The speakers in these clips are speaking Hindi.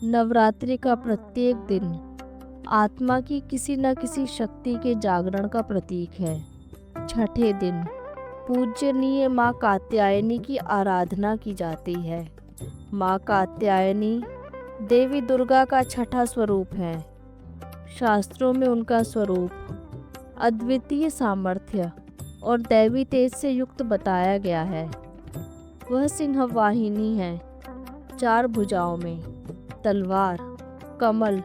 नवरात्रि का प्रत्येक दिन आत्मा की किसी न किसी शक्ति के जागरण का प्रतीक है। छठे दिन पूज्यनीय माँ कात्यायनी की आराधना की जाती है। माँ कात्यायनी देवी दुर्गा का छठा स्वरूप है। शास्त्रों में उनका स्वरूप अद्वितीय सामर्थ्य और दैवी तेज से युक्त बताया गया है। वह सिंहवाहिनी है, चार भुजाओं में तलवार, कमल,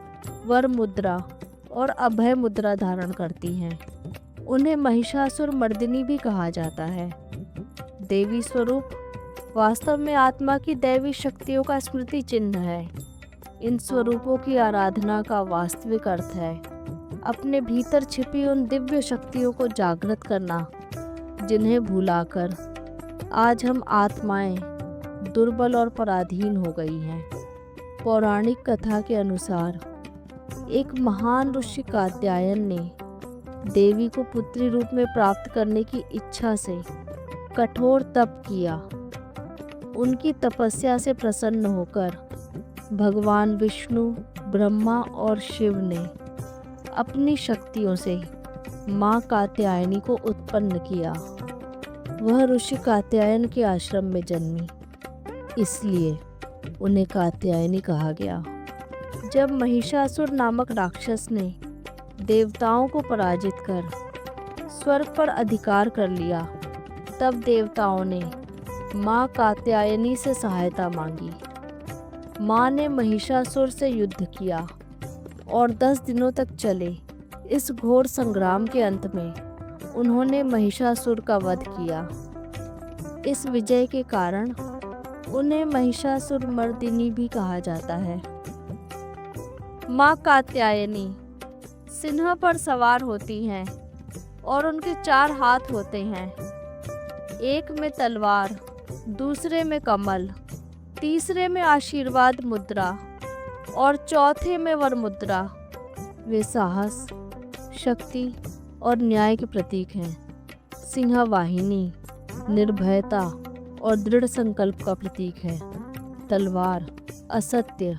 वर मुद्रा और अभय मुद्रा धारण करती हैं। उन्हें महिषासुर मर्दिनी भी कहा जाता है। देवी स्वरूप वास्तव में आत्मा की दैवी शक्तियों का स्मृति चिन्ह है। इन स्वरूपों की आराधना का वास्तविक अर्थ है अपने भीतर छिपी उन दिव्य शक्तियों को जागृत करना, जिन्हें भुलाकर आज हम आत्माएं दुर्बल और पराधीन हो गई हैं। पौराणिक कथा के अनुसार एक महान ऋषि कात्यायन ने देवी को पुत्री रूप में प्राप्त करने की इच्छा से कठोर तप किया। उनकी तपस्या से प्रसन्न होकर भगवान विष्णु, ब्रह्मा और शिव ने अपनी शक्तियों से माँ कात्यायनी को उत्पन्न किया। वह ऋषि कात्यायन के आश्रम में जन्मी, इसलिए उन्हें कात्यायनी कहा गया। जब महिषासुर नामक राक्षस ने देवताओं को पराजित कर स्वर्ग पर अधिकार कर लिया, तब देवताओं ने माँ कात्यायनी से सहायता मांगी। माँ ने महिषासुर से युद्ध किया और 10 दिनों तक चले इस घोर संग्राम के अंत में उन्होंने महिषासुर का वध किया। इस विजय के कारण उन्हें महिषासुर मर्दिनी भी कहा जाता है। माँ कात्यायनी सिंह पर सवार होती हैं और उनके 4 हाथ होते हैं। एक में तलवार, दूसरे में कमल, तीसरे में आशीर्वाद मुद्रा और चौथे में वर मुद्रा। वे साहस, शक्ति और न्याय के प्रतीक हैं। सिंहवाहिनी निर्भयता और दृढ़ संकल्प का प्रतीक है। तलवार असत्य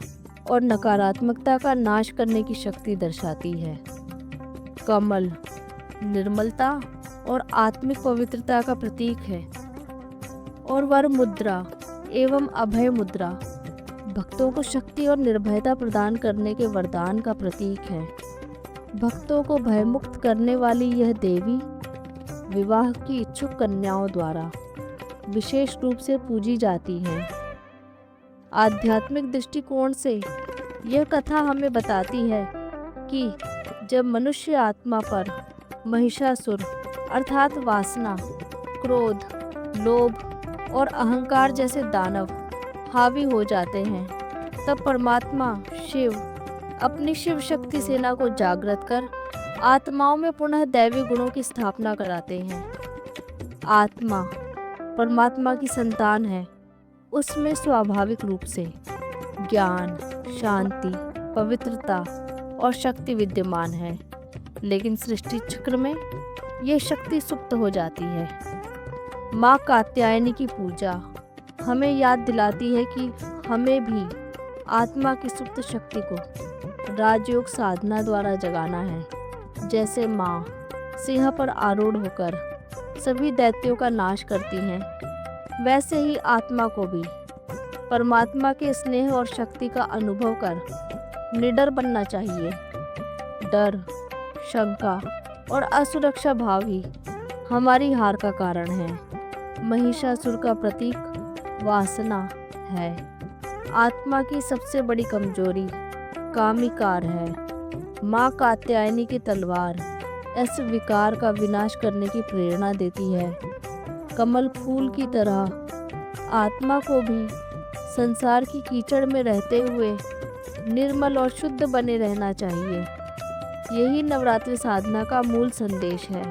और नकारात्मकता का नाश करने की शक्ति दर्शाती है। कमल निर्मलता और आत्मिक पवित्रता का प्रतीक है। और वर मुद्रा एवं अभय मुद्रा भक्तों को शक्ति और निर्भयता प्रदान करने के वरदान का प्रतीक है। भक्तों को भयमुक्त करने वाली यह देवी विवाह की इच्छुक कन्याओं द्वारा विशेष रूप से पूजी जाती है। आध्यात्मिक दृष्टिकोण से यह कथा हमें बताती है कि जब मनुष्य आत्मा पर महिषासुर अर्थात वासना, क्रोध, लोभ और अहंकार जैसे दानव हावी हो जाते हैं, तब परमात्मा शिव अपनी शिव शक्ति सेना को जागृत कर आत्माओं में पुनः दैवी गुणों की स्थापना कराते हैं। आत्मा परमात्मा की संतान है। उसमें स्वाभाविक रूप से ज्ञान, शांति, पवित्रता और शक्ति विद्यमान है, लेकिन सृष्टि चक्र में यह शक्ति सुप्त हो जाती है। माँ कात्यायनी की पूजा हमें याद दिलाती है कि हमें भी आत्मा की सुप्त शक्ति को राजयोग साधना द्वारा जगाना है। जैसे माँ सिंह पर आरूढ़ होकर सभी दैत्यों का नाश करती हैं, वैसे ही आत्मा को भी परमात्मा के स्नेह और शक्ति का अनुभव कर निडर बनना चाहिए। डर, शंका और असुरक्षा भाव ही हमारी हार का कारण है। महिषासुर का प्रतीक वासना है। आत्मा की सबसे बड़ी कमजोरी कामिकार है। माँ कात्यायनी की तलवार इस विकार का विनाश करने की प्रेरणा देती है। कमल फूल की तरह आत्मा को भी संसार की कीचड़ में रहते हुए निर्मल और शुद्ध बने रहना चाहिए। यही नवरात्रि साधना का मूल संदेश है।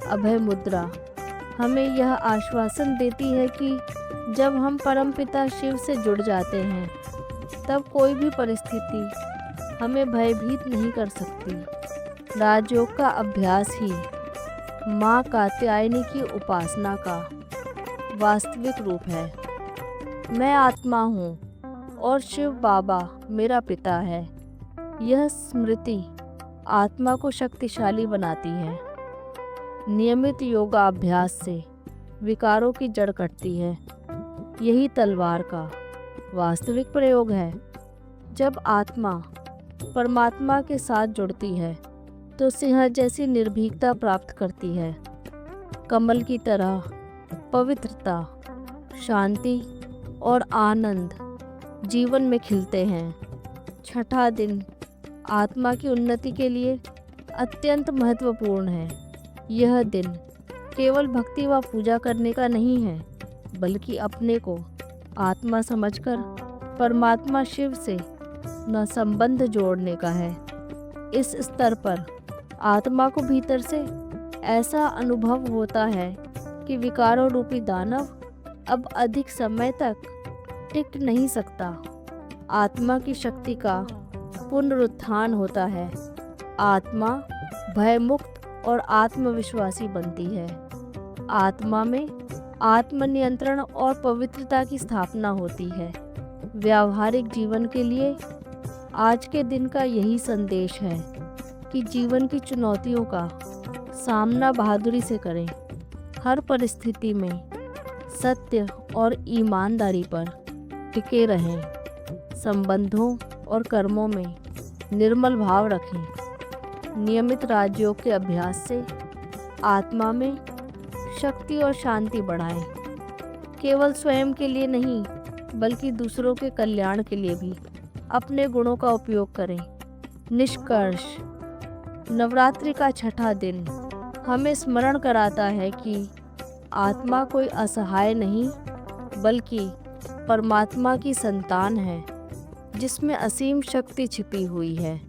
अभय मुद्रा हमें यह आश्वासन देती है कि जब हम परमपिता शिव से जुड़ जाते हैं, तब कोई भी परिस्थिति हमें भयभीत नहीं कर सकती। राजयोग का अभ्यास ही माँ कात्यायनी की उपासना का वास्तविक रूप है। मैं आत्मा हूँ और शिव बाबा मेरा पिता है। यह स्मृति आत्मा को शक्तिशाली बनाती है। नियमित योगा अभ्यास से विकारों की जड़ कटती है। यही तलवार का वास्तविक प्रयोग है। जब आत्मा परमात्मा के साथ जुड़ती है तो सिंह जैसी निर्भीकता प्राप्त करती है। कमल की तरह पवित्रता, शांति और आनंद जीवन में खिलते हैं। छठा दिन आत्मा की उन्नति के लिए अत्यंत महत्वपूर्ण है। यह दिन केवल भक्ति व पूजा करने का नहीं है, बल्कि अपने को आत्मा समझकर परमात्मा शिव से न संबंध जोड़ने का है। इस स्तर पर आत्मा को भीतर से ऐसा अनुभव होता है कि विकारों रूपी दानव अब अधिक समय तक टिक नहीं सकता। आत्मा की शक्ति का पुनरुत्थान होता है। आत्मा भयमुक्त और आत्मविश्वासी बनती है। आत्मा में आत्मनियंत्रण और पवित्रता की स्थापना होती है। व्यावहारिक जीवन के लिए आज के दिन का यही संदेश है कि जीवन की चुनौतियों का सामना बहादुरी से करें। हर परिस्थिति में सत्य और ईमानदारी पर टिके रहें। संबंधों और कर्मों में निर्मल भाव रखें। नियमित राजयोग के अभ्यास से आत्मा में शक्ति और शांति बढ़ाएं। केवल स्वयं के लिए नहीं, बल्कि दूसरों के कल्याण के लिए भी अपने गुणों का उपयोग करें। निष्कर्ष, नवरात्रि का छठा दिन हमें स्मरण कराता है कि आत्मा कोई असहाय नहीं, बल्कि परमात्मा की संतान है, जिसमें असीम शक्ति छिपी हुई है।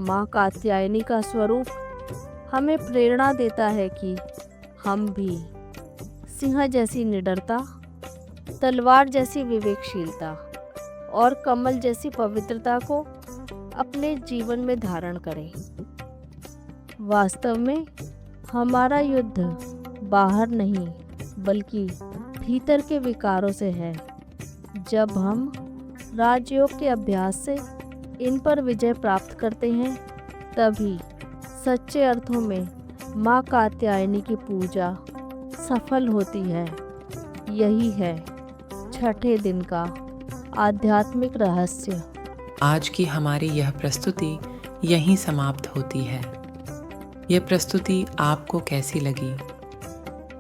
माँ कात्यायनी का स्वरूप हमें प्रेरणा देता है कि हम भी सिंह जैसी निडरता, तलवार जैसी विवेकशीलता और कमल जैसी पवित्रता को अपने जीवन में धारण करें। वास्तव में हमारा युद्ध बाहर नहीं, बल्कि भीतर के विकारों से है। जब हम राजयोग के अभ्यास से इन पर विजय प्राप्त करते हैं, तभी सच्चे अर्थों में माँ कात्यायनी की पूजा सफल होती है। यही है छठे दिन का आध्यात्मिक रहस्य। आज की हमारी यह प्रस्तुति यहीं समाप्त होती है। यह प्रस्तुति आपको कैसी लगी?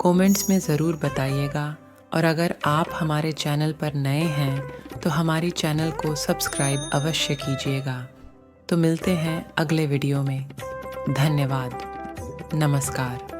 कमेंट्स में ज़रूर बताइएगा, और अगर आप हमारे चैनल पर नए हैं तो हमारी चैनल को सब्सक्राइब अवश्य कीजिएगा। तो मिलते हैं अगले वीडियो में। धन्यवाद। नमस्कार।